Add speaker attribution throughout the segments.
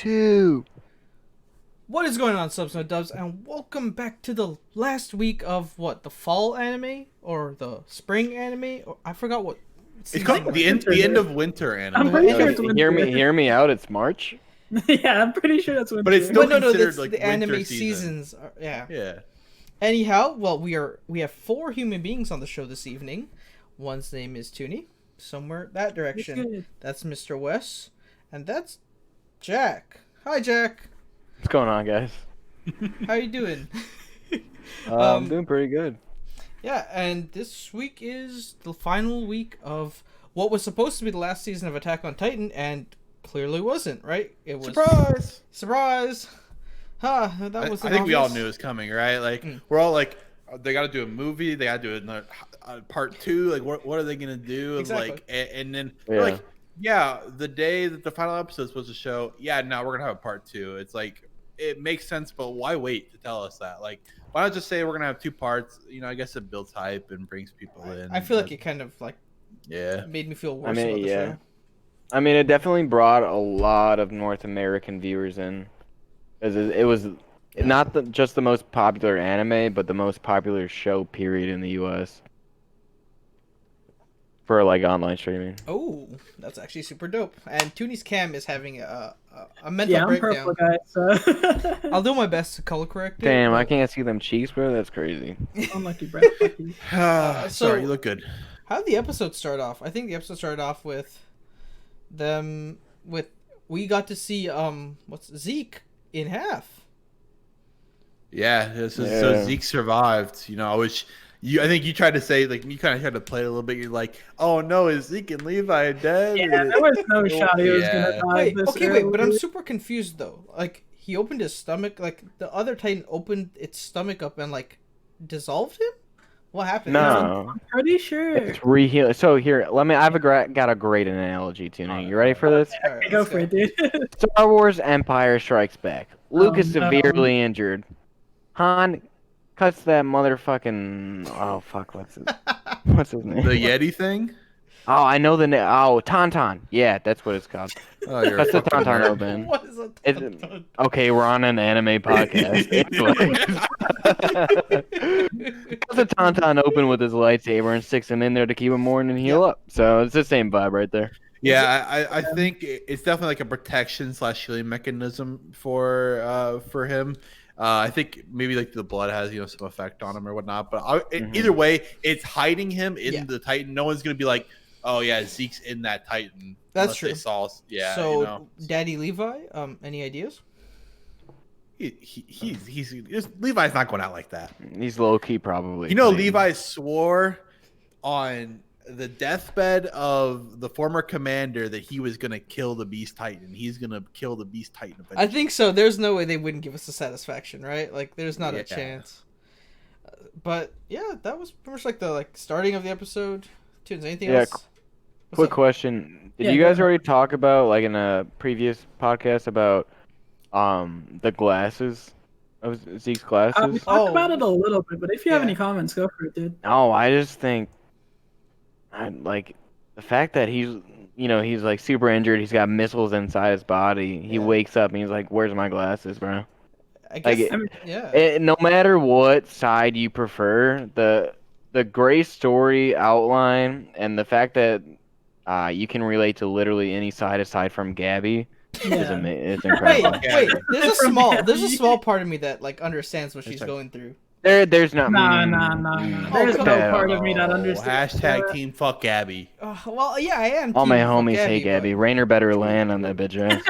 Speaker 1: 2.
Speaker 2: What is going on, subs and dubs, and welcome back to the last week of what, the fall anime or the spring anime? Or, I forgot what.
Speaker 3: It's called the end of winter anime.
Speaker 4: I'm pretty sure it's winter.
Speaker 1: Hear me out. It's March.
Speaker 4: Yeah, I'm pretty sure that's winter.
Speaker 3: But it's still
Speaker 2: no,
Speaker 3: considered
Speaker 2: that's
Speaker 3: like
Speaker 2: the
Speaker 3: winter
Speaker 2: anime
Speaker 3: season.
Speaker 2: seasons. Yeah.
Speaker 3: Yeah.
Speaker 2: Anyhow, well, we have 4 human beings on the show this evening. One's name is Toonie, somewhere that direction. That's Mr. Wes, and that's Jack. Hi, Jack.
Speaker 1: What's going on, guys?
Speaker 2: How you doing?
Speaker 1: I'm doing pretty good.
Speaker 2: Yeah, and this week is the final week of what was supposed to be the last season of Attack on Titan, and clearly wasn't, right? It was surprise. Huh? That was.
Speaker 3: I think we all knew it was coming, right? Like we're all like, they got to do a movie. They got to do another part 2. Like, what are they gonna do?
Speaker 2: Exactly.
Speaker 3: Like, and then like, yeah, the day that the final episode was supposed to show, yeah, now we're gonna have a part 2. It's like, it makes sense, but why wait to tell us that? Like, why not just say we're gonna have 2 parts? You know, I guess it builds hype and brings people in.
Speaker 2: I feel like it kind of like
Speaker 3: yeah
Speaker 2: made me feel worse about the show.
Speaker 1: I mean, it definitely brought a lot of North American viewers in. It was not just the most popular anime, but the most popular show period in the U.S. for like online streaming.
Speaker 2: Oh, that's actually super dope. And Toonie's cam is having a mental breakdown.
Speaker 4: I'm purple, guys. So.
Speaker 2: I'll do my best to color correct it.
Speaker 1: Damn, I can't see them cheeks, bro. That's crazy.
Speaker 4: Unlucky, bro.
Speaker 3: Sorry, you look good.
Speaker 2: How did the episode start off? I think the episode started off with we got to see Zeke in half.
Speaker 3: Yeah, so Zeke survived. You know, which I think you tried to say, like, you kind of tried to play it a little bit. You're like, oh no, is Zeke and Levi dead?
Speaker 4: Yeah, there was no shot he was gonna die.
Speaker 2: Wait, but I'm super confused though. Like, he opened his stomach, like the other Titan opened its stomach up and like dissolved him. What happened?
Speaker 1: No,
Speaker 4: I'm pretty sure.
Speaker 1: It's reheal. So here, I've got a great analogy, Tuna. You ready for this?
Speaker 2: All right,
Speaker 4: Go for it, dude.
Speaker 1: Star Wars Empire Strikes Back. Luke is severely injured. Han cuts that motherfucking. Oh fuck! What's his name?
Speaker 3: The Yeti thing.
Speaker 1: Oh, I know the name. Oh, Tauntaun. Yeah, that's what it's called.
Speaker 3: Oh, you're
Speaker 1: Cuts the
Speaker 3: fucking
Speaker 1: Tauntaun
Speaker 3: nerd.
Speaker 1: open.
Speaker 2: What is a tauntaun?
Speaker 1: Okay, we're on an anime podcast. Cuts the Tauntaun open with his lightsaber and sticks him in there to keep him warm and heal up. So it's the same vibe right there.
Speaker 3: Yeah, I think it's definitely like a protection / healing mechanism for him. I think maybe like the blood has some effect on him or whatnot. But either way, it's hiding him in the Titan. No one's gonna be like, oh yeah, Zeke's in that Titan.
Speaker 2: That's true.
Speaker 3: They saw, yeah.
Speaker 2: So, Daddy Levi, any ideas?
Speaker 3: He's Levi's not going out like that.
Speaker 1: He's low key probably.
Speaker 3: Levi swore on the deathbed of the former commander that he was gonna kill the Beast Titan. He's gonna kill the Beast Titan eventually.
Speaker 2: I think so. There's no way they wouldn't give us the satisfaction, right? Like, there's not a chance. But yeah, that was pretty much like the starting of the episode. Tunes, anything else?
Speaker 1: Quick question: Did you guys already talk about, like, in a previous podcast about the glasses of Zeke's glasses?
Speaker 4: We talked about it a little bit, but if you have any comments, go for it, dude.
Speaker 1: Oh, I just think, like, the fact that he's like super injured. He's got missiles inside his body. He wakes up and he's like, "Where's my glasses, bro?"
Speaker 2: I guess,
Speaker 1: No matter what side you prefer, the gray story outline and the fact that you can relate to literally any side aside from Gabby is incredible.
Speaker 2: Wait, there's a small part of me that understands what she's going through.
Speaker 1: There's not.
Speaker 4: Nah. There's no part of me that understands.
Speaker 3: Hashtag team fuck Gabby.
Speaker 2: Well, yeah, I am.
Speaker 1: All my homies hate Gabby. Rainer better land on that bitch ass.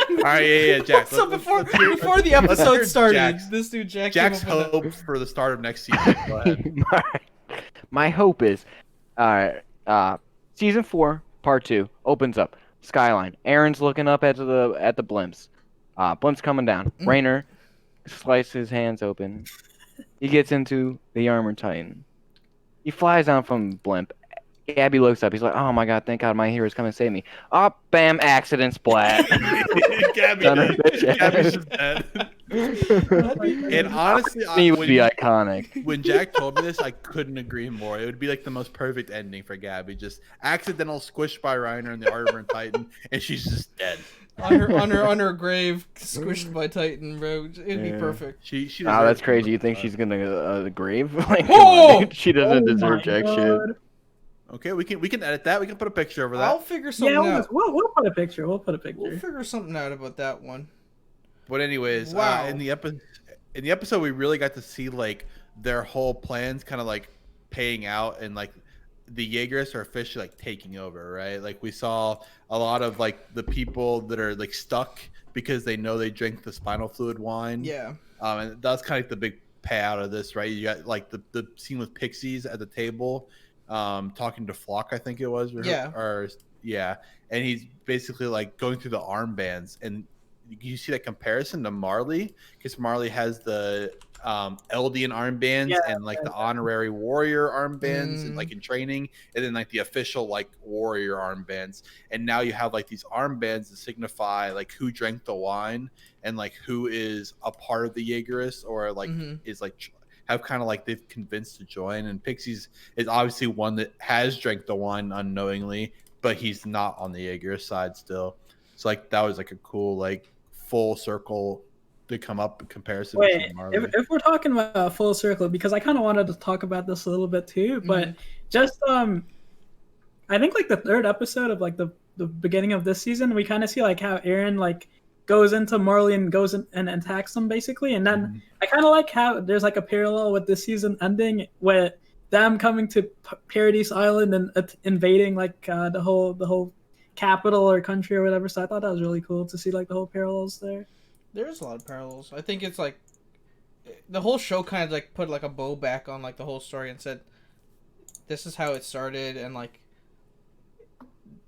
Speaker 3: All right, yeah, Jack.
Speaker 2: So before the episode started, this dude
Speaker 3: Jack's hope for the start of next season. Go ahead.
Speaker 1: My hope is, season 4, part 2 opens up. Skyline. Eren's looking up at the blimps. Blimps coming down. Rainer slices his hands open. He gets into the armored Titan. He flies down from blimp. Gabby looks up. He's like, "Oh my god, thank God my hero's coming to save me." Oh, bam, accident, splat.
Speaker 3: Gabby's just dead. And honestly,
Speaker 1: he would be iconic.
Speaker 3: When Jack told me this, I couldn't agree more. It would be like the most perfect ending for Gabby. Just accidental squished by Reiner in the armored Titan, and she's just dead.
Speaker 2: on her grave, squished by Titan, bro. It'd be perfect.
Speaker 3: She
Speaker 1: That's crazy. You think she's gonna the grave? Like,
Speaker 2: Whoa!
Speaker 1: dude, she doesn't
Speaker 4: Oh
Speaker 1: deserve
Speaker 4: my
Speaker 1: jack shit.
Speaker 4: God.
Speaker 3: Okay, we can edit that. We can put a picture over that.
Speaker 2: I'll figure something out.
Speaker 4: We'll put a picture. We'll put a picture.
Speaker 2: We'll figure something out about that one.
Speaker 3: But anyways,
Speaker 2: Wow.
Speaker 3: in the episode, we really got to see like their whole plans kind of like paying out, and like the Jaegers are officially like taking over, right? Like we saw a lot of like the people that are like stuck because they know they drank the spinal fluid wine.
Speaker 2: Yeah.
Speaker 3: And that's kind of like the big payout of this, right? You got like the scene with Pixies at the table, talking to Flock, I think it was. Yeah. And he's basically like going through the armbands, and you see that comparison to Marley, because Marley has the Eldian armbands and like the honorary warrior armbands and like in training, and then like the official like warrior armbands. And now you have like these armbands that signify like who drank the wine and like who is a part of the Jaegerists, or like is like have kind of like they've convinced to join. And Pixies is obviously one that has drank the wine unknowingly, but he's not on the Jaeger side still. So like that was like a cool like full circle to come up in comparison.
Speaker 4: Wait, if we're talking about full circle, because I kind of wanted to talk about this a little bit too, but just I think like the third episode of like the beginning of this season, we kind of see like how Eren like goes into Marley and goes in and attacks them basically, and then I kind of like how there's like a parallel with this season ending with them coming to Paradis Island and invading like the whole capital or country or whatever. So I thought that was really cool to see like the whole parallels there.
Speaker 2: There's a lot of parallels. I think it's like the whole show kind of like put like a bow back on like the whole story and said this is how it started, and like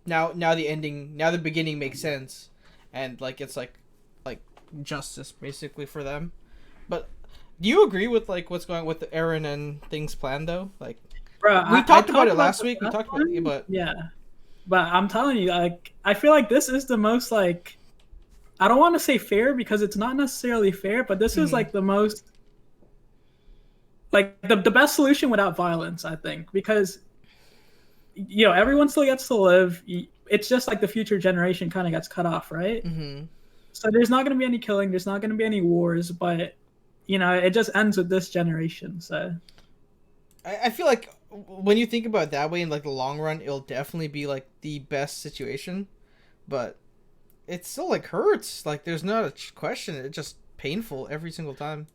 Speaker 2: now the beginning makes sense, and like it's like justice basically for them. But do you agree with like what's going on with Eren and things planned though? Like,
Speaker 4: bro,
Speaker 2: we talked about it last week. We talked about it, but
Speaker 4: yeah. But I'm telling you, like, I feel like this is the most, like, I don't want to say fair because it's not necessarily fair, but this is, like, the most, like, the best solution without violence, I think. Because, you know, everyone still gets to live. It's just, like, the future generation kind of gets cut off, right? So there's not going to be any killing. There's not going to be any wars. But, you know, it just ends with this generation, so.
Speaker 2: I feel like when you think about it that way in like the long run, it'll definitely be like the best situation, but it still like hurts. Like there's not a question. It's just painful every single time.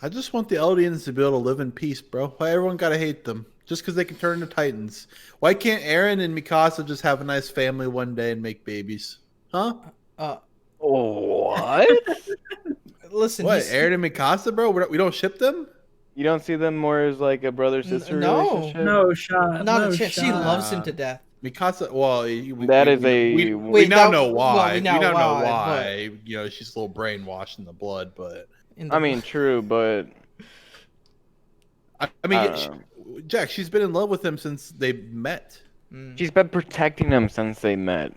Speaker 3: I just want the Eldians to be able to live in peace, bro. Why everyone gotta hate them just because they can turn into Titans? Why can't Eren and Mikasa just have a nice family one day and make babies? Huh?
Speaker 1: What?
Speaker 2: Listen,
Speaker 3: what? Eren and Mikasa, bro? We don't ship them?
Speaker 1: You don't see them more as like a brother-sister relationship?
Speaker 4: No shot.
Speaker 2: Not a chance. She loves him to death.
Speaker 3: Mikasa, well, we now know why.
Speaker 2: Well,
Speaker 3: we now know
Speaker 2: but...
Speaker 3: why. You know, she's a little brainwashed in the blood, but
Speaker 1: I mean, true, but
Speaker 3: I mean, Jack, she's been in love with him since they met.
Speaker 1: She's been protecting him since they met.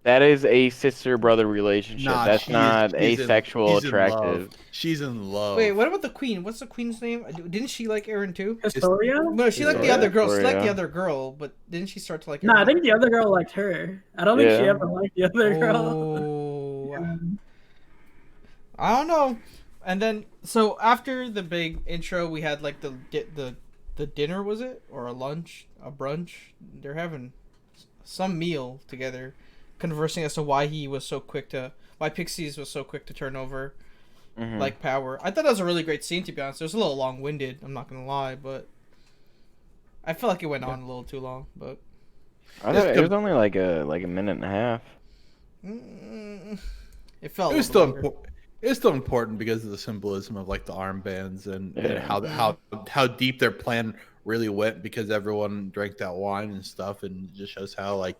Speaker 1: That is a sister-brother relationship. That's not asexual attractive.
Speaker 3: She's in love.
Speaker 2: Wait, what about the queen? What's the queen's name? Didn't she like Eren too?
Speaker 4: Historia?
Speaker 2: No, she liked the other girl. She liked the other girl, but didn't she start to like Eren?
Speaker 4: No, I think the other girl liked her. I don't think she ever liked the other girl.
Speaker 2: Oh. I don't know. And then, so after the big intro, we had like the dinner, was it? Or a lunch? A brunch? They're having some meal together, conversing as to why Pixies was so quick to turn over like power. I thought that was a really great scene, to be honest. It was a little long-winded, I'm not gonna lie, but I felt like it went on a little too long. But
Speaker 1: I thought it was only like a minute and a half.
Speaker 2: It felt.
Speaker 3: It was still important. It's still important because of the symbolism of like the armbands and how deep their plan really went, because everyone drank that wine and stuff, and it just shows how like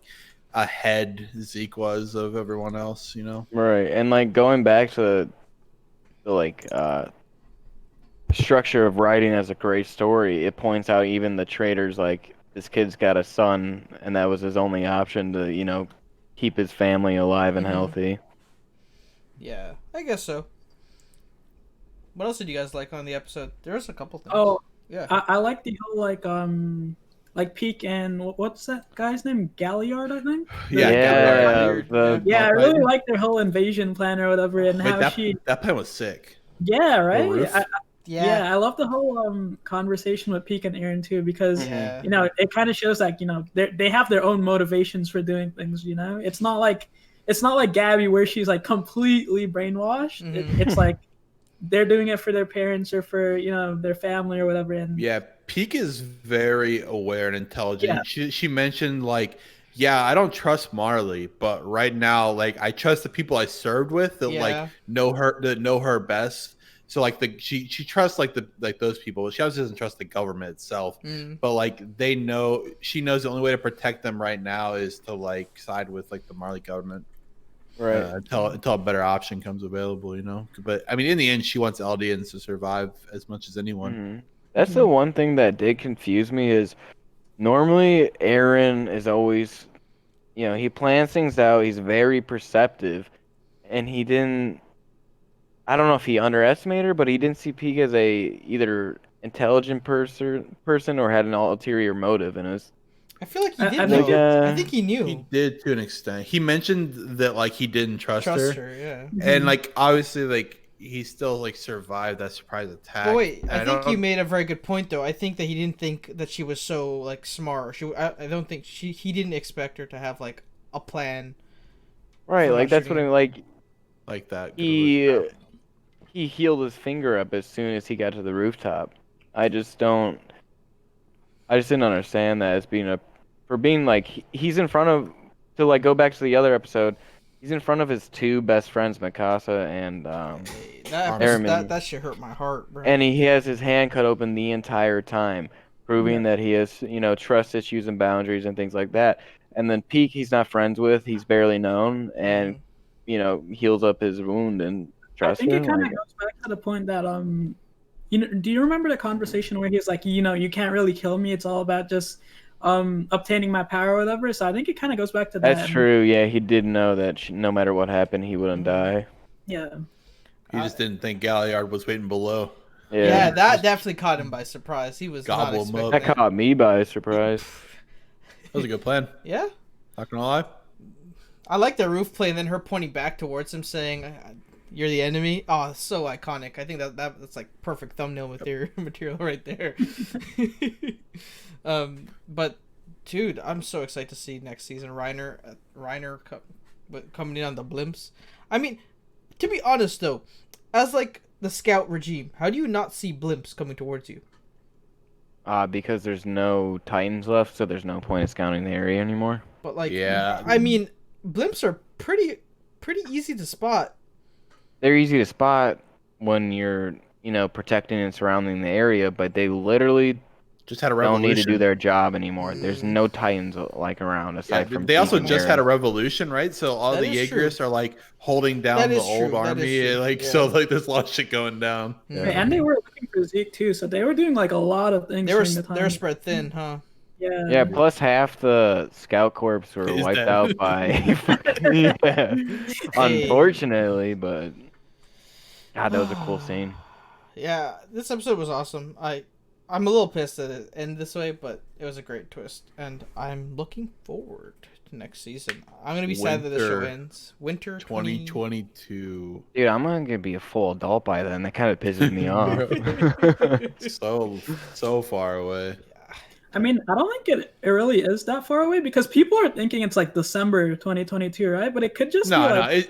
Speaker 3: ahead Zeke was of everyone else, you know?
Speaker 1: Right, and like going back to the like structure of writing as a great story, it points out even the traitors, like this kid's got a son, and that was his only option to, you know, keep his family alive and healthy.
Speaker 2: Yeah, I guess so. What else did you guys like on the episode? There was a couple things.
Speaker 4: Oh,
Speaker 2: yeah.
Speaker 4: I like the whole like like Peak and what's that guy's name? Galliard, I think.
Speaker 3: Yeah,
Speaker 1: Yeah,
Speaker 3: Galliard.
Speaker 4: Yeah, I
Speaker 3: Dog
Speaker 4: really
Speaker 3: Titan.
Speaker 4: like their whole invasion plan or whatever, and
Speaker 3: Wait,
Speaker 4: how she.
Speaker 3: that plan was sick.
Speaker 4: Yeah,
Speaker 3: The
Speaker 4: right.
Speaker 3: roof.
Speaker 4: Yeah, I love the whole conversation with Peak and Aaron too, because
Speaker 2: Yeah.
Speaker 4: you know it kind of shows like they have their own motivations for doing things. You know, it's not like Gabby where she's like completely brainwashed. It's like they're doing it for their parents or for their family or whatever. And
Speaker 3: Yeah, Peak is very aware and intelligent.
Speaker 4: Yeah.
Speaker 3: She mentioned like, yeah, I don't trust Marley, but right now, like, I trust the people I served with that like know her best. So like she trusts like those people. She obviously doesn't trust the government itself, but like she knows the only way to protect them right now is to like side with like the Marley government,
Speaker 1: right?
Speaker 3: Until a better option comes available, you know. But I mean, in the end, she wants Eldians to survive as much as anyone.
Speaker 1: That's the one thing that did confuse me is normally Eren is always, he plans things out. He's very perceptive, and he didn't. I don't know if he underestimated her, but he didn't see Pika as a either intelligent person or had an ulterior motive, and it was.
Speaker 2: I feel like he did know. I think he knew.
Speaker 3: He did to an extent. He mentioned that like he didn't trust her.
Speaker 2: Yeah.
Speaker 3: And like obviously like he still like survived that surprise attack.
Speaker 2: But wait, I think you made a very good point though. I think that he didn't think that she was so like smart. I don't think he didn't expect her to have like a plan.
Speaker 1: Right, like that's what I'm like
Speaker 3: that.
Speaker 1: He healed his finger up as soon as he got to the rooftop. I just didn't understand that as being like he's in front of, to like go back to the other episode, he's in front of his two best friends, Mikasa and
Speaker 2: that shit hurt my heart, bro.
Speaker 1: And he has his hand cut open the entire time, proving that he has trust issues and boundaries and things like that. And then Peak he's not friends with, he's barely known, and heals up his wound and trust.
Speaker 4: I think it kind of goes back to the point that do you remember the conversation where he was like, you can't really kill me, it's all about just obtaining my power or whatever. So I think it kind of goes back to that.
Speaker 1: That's true. Yeah, he did know that no matter what happened, he wouldn't die.
Speaker 4: Yeah.
Speaker 3: He just didn't think Galliard was waiting below.
Speaker 2: Yeah, that definitely caught him by surprise. He was not expecting
Speaker 1: that. Caught me by surprise.
Speaker 3: That was a good plan.
Speaker 2: Yeah.
Speaker 3: Not gonna lie.
Speaker 2: I like the roof play and then her pointing back towards him saying, "You're the enemy." Oh, so iconic. I think that's like perfect thumbnail material right there. But dude, I'm so excited to see next season Reiner coming in on the blimps. I mean, to be honest though, as like the scout regime, how do you not see blimps coming towards you?
Speaker 1: Because there's no Titans left, so there's no point of scouting the area anymore.
Speaker 2: But like, I mean, blimps are pretty easy to spot.
Speaker 1: They're easy to spot when you're, protecting and surrounding the area, but they literally
Speaker 3: just had a revolution.
Speaker 1: Don't need to do their job anymore. There's no Titans like around aside from.
Speaker 3: They also just had a revolution, right? So all the Jaegerists are like holding down the old army, like so. Like there's a lot of shit going down.
Speaker 4: Yeah. And they were looking for Zeke too, so they were doing like a lot of things.
Speaker 2: They were spread thin, huh?
Speaker 4: Yeah.
Speaker 1: Yeah. Plus half the scout corps were wiped out by. Unfortunately, but God, that was a cool scene.
Speaker 2: Yeah, this episode was awesome. I'm a little pissed that it ended this way, but it was a great twist, and I'm looking forward to next season. I'm gonna be sad that the show ends. Winter
Speaker 3: 2022.
Speaker 1: Dude, I'm gonna be a full adult by then. That kind of pisses me off.
Speaker 3: so far away.
Speaker 4: I mean, I don't think it really is that far away because people are thinking it's like December 2022, right? But it could just be like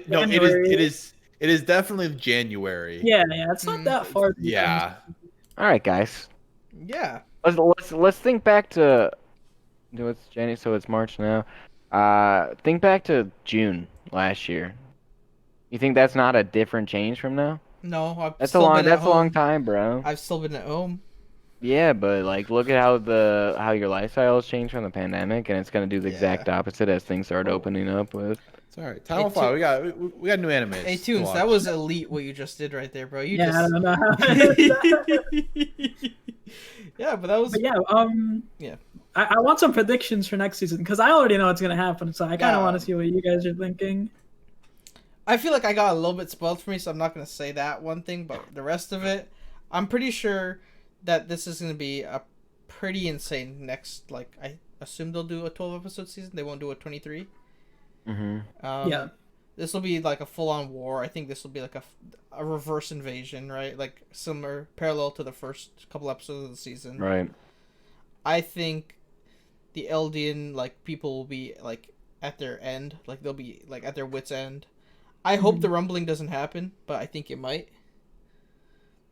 Speaker 3: it is definitely January.
Speaker 4: Yeah, it's not that far.
Speaker 3: Yeah.
Speaker 1: All right, guys.
Speaker 2: Yeah.
Speaker 1: Let's think back to. It's January, so it's March now. Think back to June last year. You think that's not a different change from now?
Speaker 2: No,
Speaker 1: that's a long time, bro.
Speaker 2: I've still been at home.
Speaker 1: Yeah, but like, look at how your lifestyle has changed from the pandemic, and it's gonna do the exact opposite as things start opening up with.
Speaker 3: It's all right. Title 5. We got new animes.
Speaker 2: Hey, Tunes, that was elite what you just did right there, bro.
Speaker 4: I don't know how.
Speaker 2: Yeah, but that was.
Speaker 4: But yeah. I want some predictions for next season because I already know what's gonna happen, so I kind of want to see what you guys are thinking.
Speaker 2: I feel like I got a little bit spoiled for me, so I'm not gonna say that one thing, but the rest of it, I'm pretty sure that this is gonna be pretty insane. Next, like I assume they'll do a 12-episode season. They won't do a 23.
Speaker 4: Yeah.
Speaker 2: This will be like a full-on war. I think this will be like a reverse invasion, right? Like similar, parallel to the first couple episodes of the season.
Speaker 1: Right.
Speaker 2: I think the Eldian like people will be like at their end, like they'll be like at their wits' end. I hope the rumbling doesn't happen, but I think it might.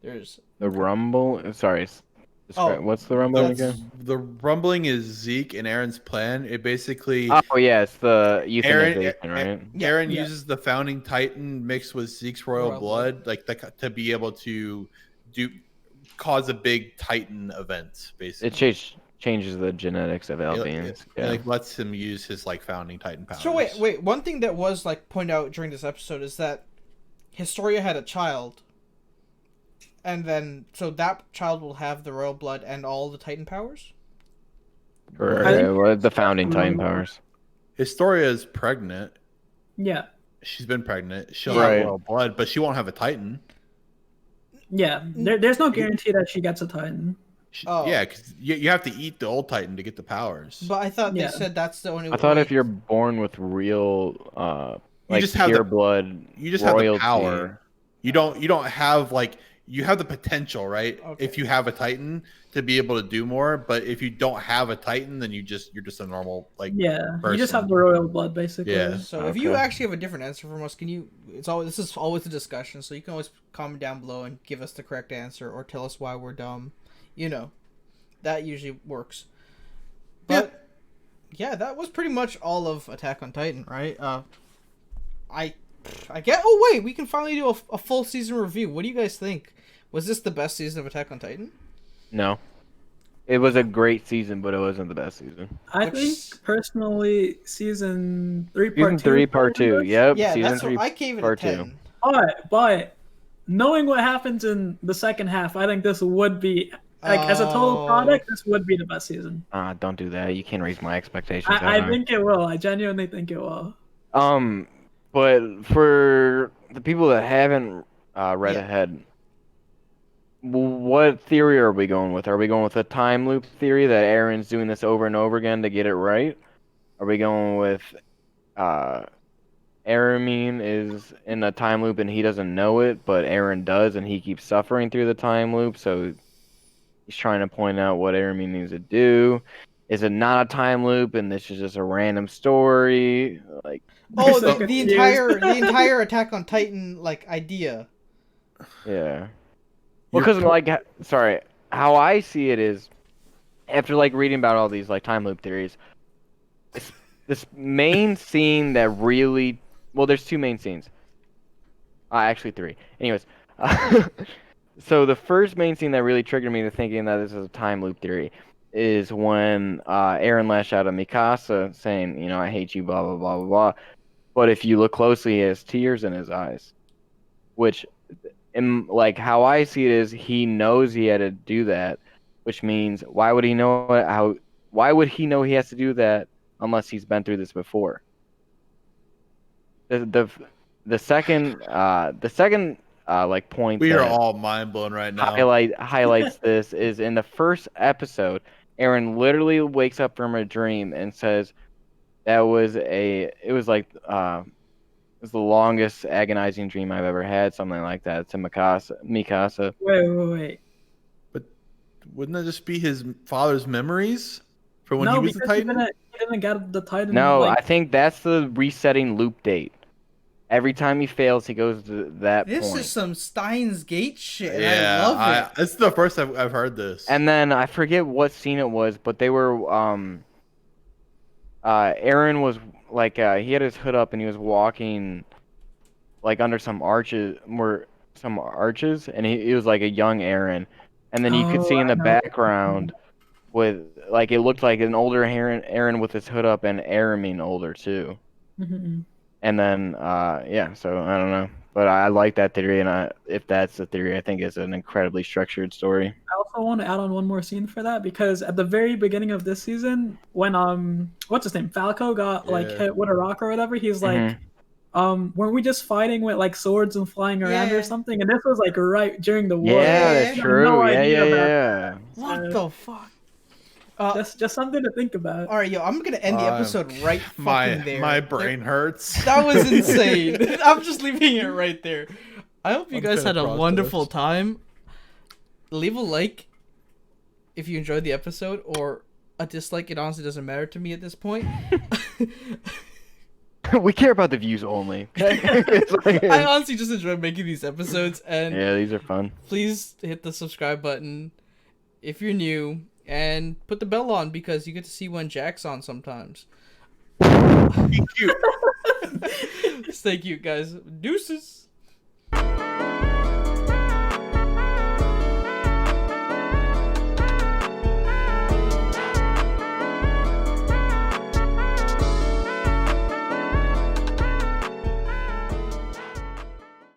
Speaker 2: There's
Speaker 1: The rumble. Sorry.
Speaker 2: Oh,
Speaker 1: What's the rumbling again?
Speaker 3: The rumbling is Zeke and Eren's plan. It basically
Speaker 1: Oh yeah, it's the
Speaker 3: Eren,
Speaker 1: euthanization, right?
Speaker 3: Eren uses the founding titan mixed with Zeke's royal blood, like to be able to cause a big titan event. Basically,
Speaker 1: It changes the genetics of Eldians.
Speaker 3: It like lets him use his like founding titan powers.
Speaker 2: So wait. One thing that was like pointed out during this episode is that Historia had a child, and then so that child will have the royal blood and all the titan powers.
Speaker 1: Or the founding titan powers.
Speaker 3: Historia is pregnant.
Speaker 4: Yeah.
Speaker 3: She's been pregnant. She'll have royal blood, but she won't have a titan.
Speaker 4: Yeah. There's no guarantee that she gets a titan.
Speaker 3: Yeah, because you have to eat the old titan to get the powers.
Speaker 2: But I thought they said that's the only way.
Speaker 1: I thought if you're born with real like
Speaker 3: just have
Speaker 1: pure blood,
Speaker 3: you just
Speaker 1: royalty.
Speaker 3: have the power. You don't have like you have the potential, right?
Speaker 2: Okay.
Speaker 3: If you have a titan to be able to do more, but if you don't have a titan, then you're just a normal like person.
Speaker 4: You just have the royal blood basically.
Speaker 3: Yeah.
Speaker 2: So if you actually have a different answer from us, can you? This is always a discussion, so you can always comment down below and give us the correct answer or tell us why we're dumb. You know, that usually works. But yeah, that was pretty much all of Attack on Titan, right? I get. Oh wait, we can finally do a full season review. What do you guys think? Was this the best season of Attack on Titan?
Speaker 1: No. It was a great season, but it wasn't the best season.
Speaker 4: I think personally, season 3 part
Speaker 1: Season 3 part 2. Yep.
Speaker 2: Yeah,
Speaker 1: season
Speaker 2: that's
Speaker 1: 3
Speaker 2: what I gave it a
Speaker 1: part
Speaker 2: 10.
Speaker 1: 2.
Speaker 4: But knowing what happens in the second half, I think this would be as a total product, this would be the best season.
Speaker 1: Don't do that. You can't raise my expectations.
Speaker 4: I think it will. I genuinely think it will.
Speaker 1: But for the people that haven't read ahead, what theory are we going with? Are we going with a time loop theory that Eren's doing this over and over again to get it right? Are we going with Eren is in a time loop and he doesn't know it, but Eren does, and he keeps suffering through the time loop, so he's trying to point out what Eren needs to do? Is it not a time loop and this is just a random story? Like
Speaker 2: the entire Attack on Titan like idea.
Speaker 1: Yeah. Because how I see it is, after like reading about all these like time loop theories, this main scene that really, there's two main scenes. Actually 3. Anyways, so the first main scene that really triggered me to thinking that this is a time loop theory is when Eren lashed out at Mikasa saying, I hate you, blah blah blah blah blah. But if you look closely, he has tears in his eyes, which. And like how I see it is, he knows he had to do that, which means why would he know why would he know he has to do that unless he's been through this before? The second like point
Speaker 3: we are all mind blown right now.
Speaker 1: Highlights this is in the first episode, Eren literally wakes up from a dream and says it was the longest agonizing dream I've ever had, something like that, to Mikasa.
Speaker 4: Wait.
Speaker 3: But wouldn't that just be his father's memories from when he was the Titan?
Speaker 4: He didn't get the Titan.
Speaker 1: No, I think that's the resetting loop date. Every time he fails, he goes to that point.
Speaker 2: This is some Steins Gate shit.
Speaker 3: Yeah,
Speaker 2: I love it.
Speaker 3: This is the first I've heard this.
Speaker 1: And then I forget what scene it was, but they were Eren was like he had his hood up and he was walking like under some arches, and he was like a young Eren, and then you could see in the background with like it looked like an older Eren with his hood up and Eren older too.
Speaker 4: Mm-hmm.
Speaker 1: And then so I don't know, but I like that theory, and if that's the theory, I think it's an incredibly structured story.
Speaker 4: I also want to add on one more scene for that, because at the very beginning of this season, when what's his name, Falco got like hit with a rock or whatever, he's like, weren't we just fighting with like swords and flying around or something? And this was like right during the war.
Speaker 1: Yeah, that's true.
Speaker 4: No
Speaker 1: yeah.
Speaker 2: What the fuck?
Speaker 4: Just something to think about.
Speaker 2: All right, yo, I'm gonna end the episode right fucking there.
Speaker 3: My brain hurts.
Speaker 2: That was insane. I'm just leaving it right there. I hope you guys had a wonderful time. Leave a like if you enjoyed the episode, or a dislike. It honestly doesn't matter to me at this point.
Speaker 1: We care about the views only.
Speaker 2: I honestly just enjoy making these episodes, and
Speaker 1: yeah, these are fun.
Speaker 2: Please hit the subscribe button if you're new, and put the bell on because you get to see when Jack's on sometimes.
Speaker 3: Thank you.
Speaker 2: Stay cute, guys. Deuces.